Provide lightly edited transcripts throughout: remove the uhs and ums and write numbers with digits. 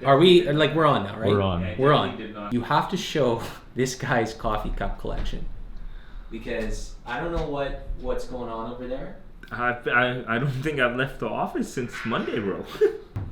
Are we, like, we're on now, right? We're on. We're on. You have to show this guy's coffee cup collection. Because I don't know what's going on over there. I don't think I've left the office since Monday, bro.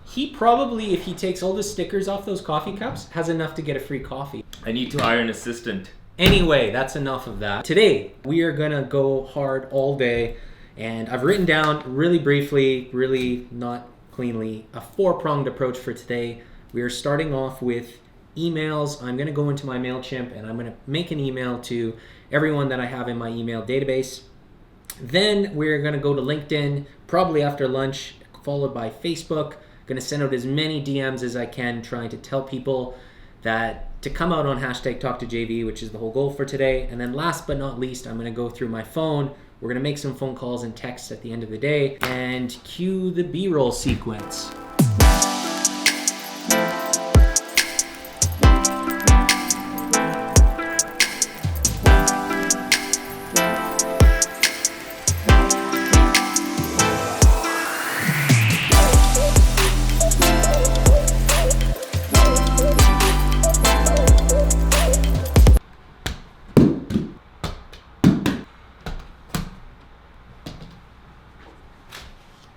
He probably, if he takes all the stickers off those coffee cups, has enough to get a free coffee. I need to hire an assistant. Anyway, that's enough of that. Today, we are gonna go hard all day, and I've written down really briefly, really not cleanly, a 4-pronged approach for today. We are starting off with emails. I'm gonna go into my MailChimp and I'm gonna make an email to everyone that I have in my email database. Then we're gonna go to LinkedIn, probably after lunch, followed by Facebook. Gonna send out as many DMs as I can, trying to tell people that to come out on hashtag talktojv, which is the whole goal for today. And then last but not least, I'm gonna go through my phone. We're gonna make some phone calls and texts at the end of the day and cue the B-roll sequence.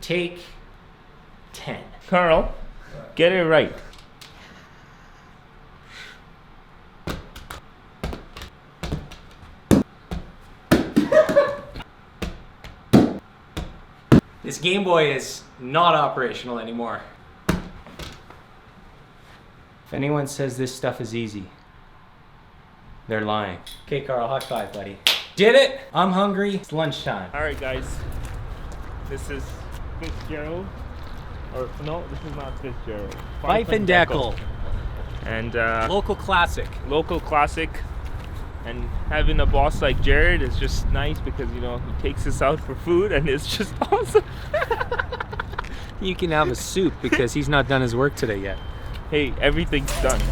Take 10. Carl, get it right. This Game Boy is not operational anymore. If anyone says this stuff is easy, they're lying. Okay, Carl, high five, buddy. Did it! I'm hungry. It's lunchtime. All right, guys. This is Fitzgerald. Or no, this is not Fitzgerald. Fife and Deckel. And Local classic. local classic. And having a boss like Jared is just nice because, you know, he takes us out for food and it's just awesome. You can have a soup because he's not done his work today yet. Hey, everything's done.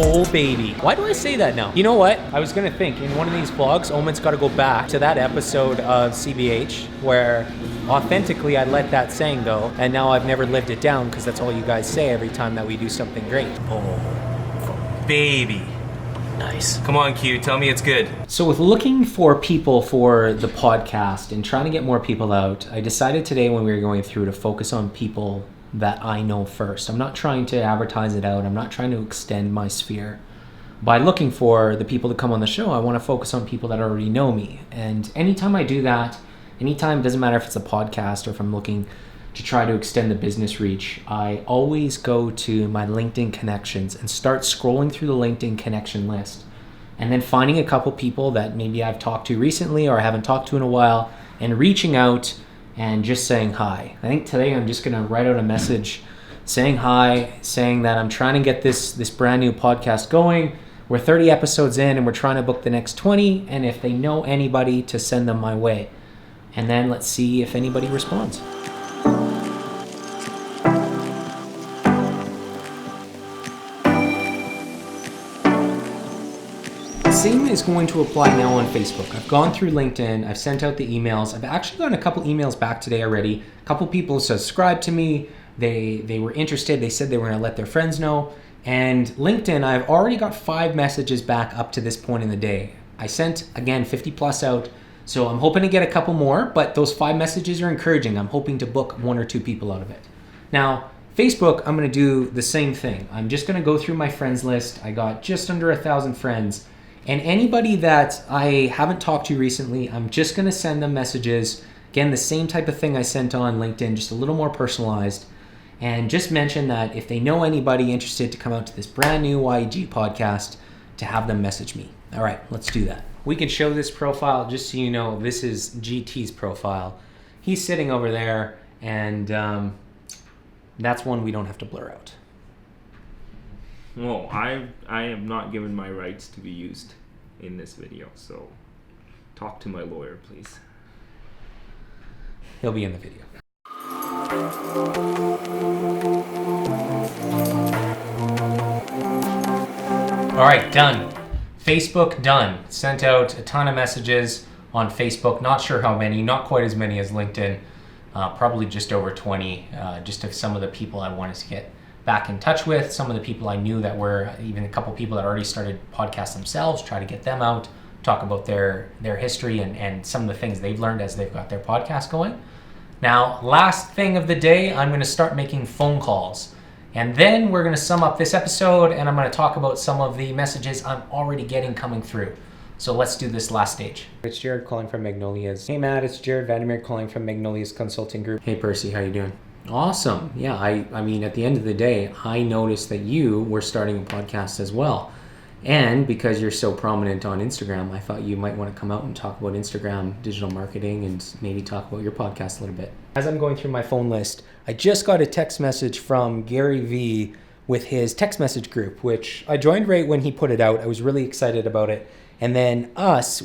Oh baby. Why do I say that now? You know what? I was gonna think in one of these vlogs, Omen's gotta go back to that episode of CBH where authentically I let that saying go, and now I've never lived it down because that's all you guys say every time that we do something great. Oh, baby. Nice. Come on, Q, tell me it's good. So with looking for people for the podcast and trying to get more people out, I decided today when we were going through to focus on people that I know first. I'm not trying to advertise it out. I'm not trying to extend my sphere. By looking for the people to come on the show, I want to focus on people that already know me. And anytime I do that, anytime, it doesn't matter if it's a podcast or if I'm looking to try to extend the business reach, I always go to my LinkedIn connections and start scrolling through the LinkedIn connection list. And then finding a couple people that maybe I've talked to recently or I haven't talked to in a while and reaching out and just saying hi. I think today I'm just gonna write out a message saying hi, saying that I'm trying to get this brand new podcast going. We're 30 episodes in and we're trying to book the next 20, and if they know anybody, to send them my way. And then let's see if anybody responds. Same is going to apply now on Facebook. I've gone through LinkedIn, I've sent out the emails. I've actually gotten a couple emails back today already. A couple people subscribed to me. They were interested. They said they were going to let their friends know. And LinkedIn, I've already got 5 messages back up to this point in the day. I sent, again, 50 plus out. So I'm hoping to get a couple more, but those 5 messages are encouraging. I'm hoping to book 1 or 2 people out of it. Now, Facebook, I'm going to do the same thing. I'm just going to go through my friends list. I got just under 1,000 friends. And anybody that I haven't talked to recently, I'm just going to send them messages. Again, the same type of thing I sent on LinkedIn, just a little more personalized. And just mention that if they know anybody interested to come out to this brand new YEG podcast, to have them message me. All right, let's do that. We can show this profile just so you know this is GT's profile. He's sitting over there, and that's one we don't have to blur out. Well, I am not given my rights to be used in this video, so talk to my lawyer, please. He'll be in the video. All right, done. Facebook, done. Sent out a ton of messages on Facebook. Not sure how many, not quite as many as LinkedIn. Probably just over 20, just of some of the people I wanted to get back in touch with, some of the people I knew that were, even a couple people that already started podcasts themselves, try to get them out, talk about their history and some of the things they've learned as they've got their podcast going. Now, last thing of the day, I'm going to start making phone calls. And then we're going to sum up this episode, and I'm going to talk about some of the messages I'm already getting coming through. So let's do this last stage. It's Jared calling from Magnolia's. Hey Matt, it's Jared VanderMeer calling from Magnolia's Consulting Group. Hey Percy, how you doing? Awesome. Yeah, I mean, at the end of the day, I noticed that you were starting a podcast as well. And because you're so prominent on Instagram, I thought you might want to come out and talk about Instagram digital marketing and maybe talk about your podcast a little bit. As I'm going through my phone list, I just got a text message from Gary V with his text message group, which I joined right when he put it out. I was really excited about it. And then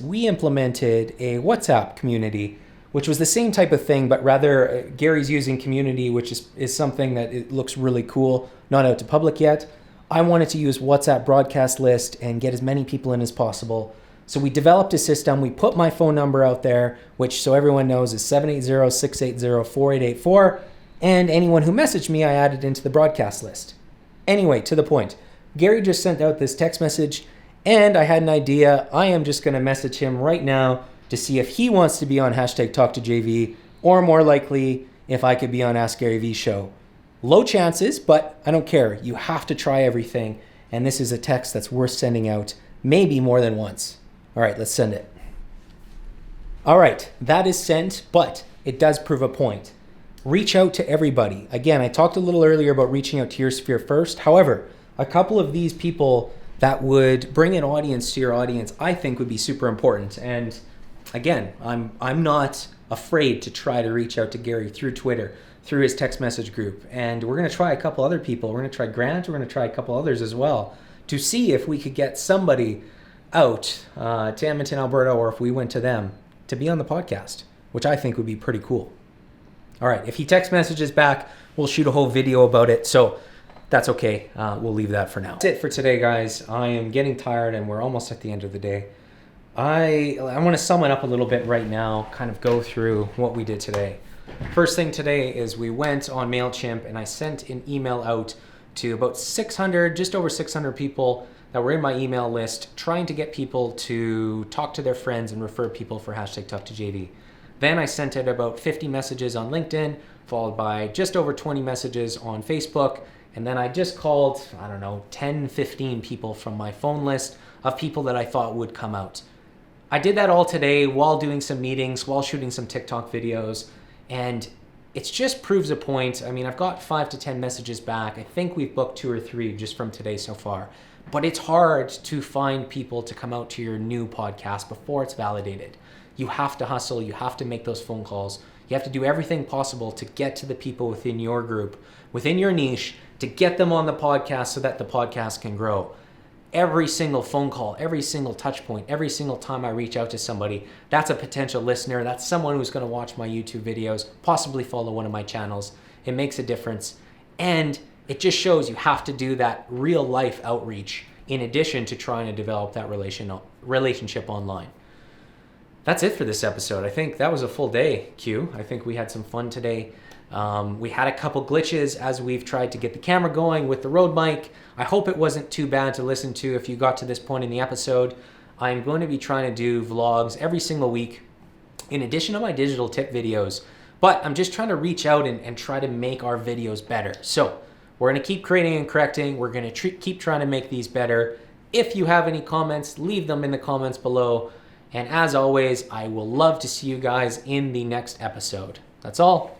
we implemented a WhatsApp community, which was the same type of thing, but rather Gary's using community, which is something that it looks really cool, not out to public yet. I wanted to use WhatsApp broadcast list and get as many people in as possible. So we developed a system. We put my phone number out there, which so everyone knows is 780-680-4884. And anyone who messaged me, I added into the broadcast list. Anyway, to the point. Gary just sent out this text message and I had an idea. I am just going to message him right now to see if he wants to be on #TalkToJV, or more likely, if I could be on Ask Gary V show. Low chances, but I don't care. You have to try everything. And this is a text that's worth sending out maybe more than once. All right, let's send it. All right, that is sent, but it does prove a point. Reach out to everybody. Again, I talked a little earlier about reaching out to your sphere first. However, a couple of these people that would bring an audience to your audience, I think would be super important. And again, I'm not afraid to try to reach out to Gary through Twitter, through his text message group. And we're going to try a couple other people. We're going to try Grant. We're going to try a couple others as well to see if we could get somebody out to Edmonton, Alberta, or if we went to them to be on the podcast, which I think would be pretty cool. All right, if he text messages back, we'll shoot a whole video about it. So that's okay. We'll leave that for now. That's it for today, guys. I am getting tired and we're almost at the end of the day. I want to sum it up a little bit right now, kind of go through what we did today. First thing today is we went on MailChimp and I sent an email out to about 600, just over 600 people that were in my email list, trying to get people to talk to their friends and refer people for #TalkToJV. Then I sent out about 50 messages on LinkedIn, followed by just over 20 messages on Facebook. And then I just called, 10, 15 people from my phone list of people that I thought would come out. I did that all today while doing some meetings, while shooting some TikTok videos, and it just proves a point. I mean, I've got 5 to 10 messages back. I think we've booked 2 or 3 just from today so far. But it's hard to find people to come out to your new podcast before it's validated. You have to hustle. You have to make those phone calls. You have to do everything possible to get to the people within your group, within your niche, to get them on the podcast so that the podcast can grow. Every single phone call, every single touch point, every single time I reach out to somebody, that's a potential listener. That's someone who's going to watch my YouTube videos, possibly follow one of my channels. It makes a difference. And it just shows you have to do that real life outreach in addition to trying to develop that relationship online. That's it for this episode. I think that was a full day, Q. I think we had some fun today. We had a couple glitches as we've tried to get the camera going with the Rode mic. I hope it wasn't too bad to listen to if you got to this point in the episode. I'm going to be trying to do vlogs every single week in addition to my digital tip videos. But I'm just trying to reach out and try to make our videos better. So we're going to keep creating and correcting. We're going to keep trying to make these better. If you have any comments, leave them in the comments below. And as always, I will love to see you guys in the next episode. That's all.